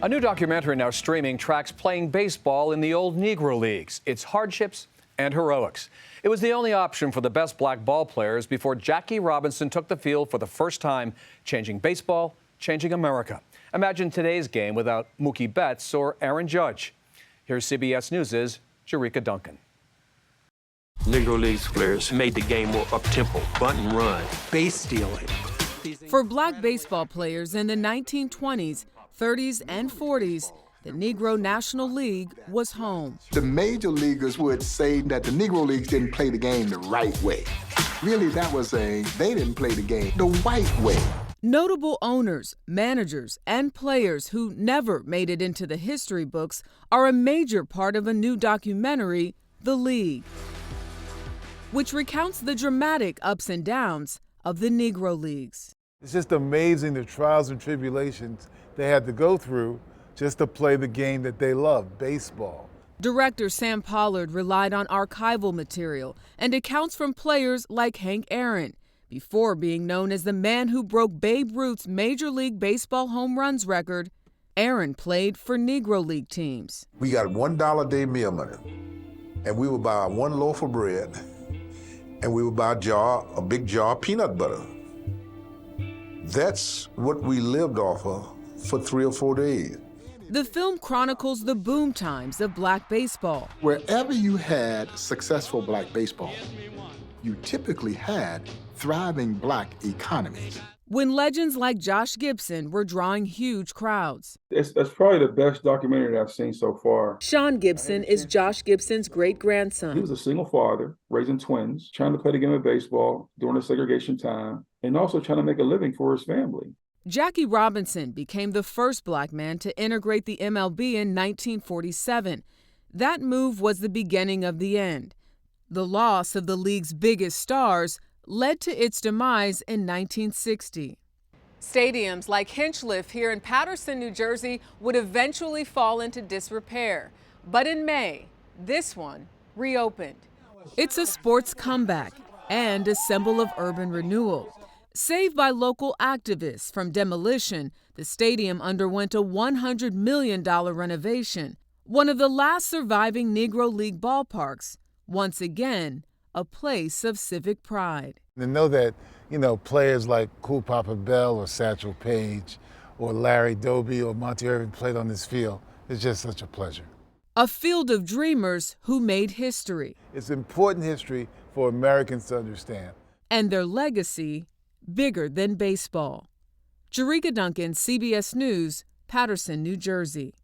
A new documentary now streaming tracks playing baseball in the old Negro leagues, its hardships and heroics. It was the only option for the best black ball players before Jackie Robinson took the field for the first time, changing baseball, changing America. Imagine today's game without Mookie Betts or Aaron Judge. Here's CBS News' Jericka Duncan. Negro Leagues players made the game more up-tempo, bunt and run. Base stealing. For black baseball players in the 1920s, 30s, and 40s, the Negro National League was home. The major leaguers would say that the Negro Leagues didn't play the game the right way. Really, that was saying they didn't play the game the white way. Notable owners, managers, and players who never made it into the history books are a major part of a new documentary, The League, which recounts the dramatic ups and downs of the Negro Leagues. It's just amazing the trials and tribulations they had to go through just to play the game that they love, baseball. Director Sam Pollard relied on archival material and accounts from players like Hank Aaron. Before being known as the man who broke Babe Ruth's Major League Baseball home runs record, Aaron played for Negro League teams. We got $1 a day meal money, and we would buy one loaf of bread, and we would buy a big jar of peanut butter. That's what we lived off of for 3 or 4 days. The film chronicles the boom times of black baseball. Wherever you had successful black baseball, you typically had thriving black economies. When legends like Josh Gibson were drawing huge crowds. That's probably the best documentary that I've seen so far. Sean Gibson is Josh Gibson's great-grandson. He was a single father, raising twins, trying to play the game of baseball during the segregation time, and also trying to make a living for his family. Jackie Robinson became the first black man to integrate the MLB in 1947. That move was the beginning of the end. The loss of the league's biggest stars led to its demise in 1960. Stadiums like Hinchliffe here in Paterson, New Jersey, would eventually fall into disrepair. But in May, this one reopened. It's a sports comeback and a symbol of urban renewal. Saved by local activists from demolition, the stadium underwent a $100 million renovation, one of the last surviving Negro League ballparks, once again, a place of civic pride. To know that, players like Cool Papa Bell or Satchel Paige or Larry Doby or Monty Irving played on this field is just such a pleasure. A field of dreamers who made history. It's important history for Americans to understand. And their legacy bigger than baseball. Jericka Duncan, CBS News, Paterson, New Jersey.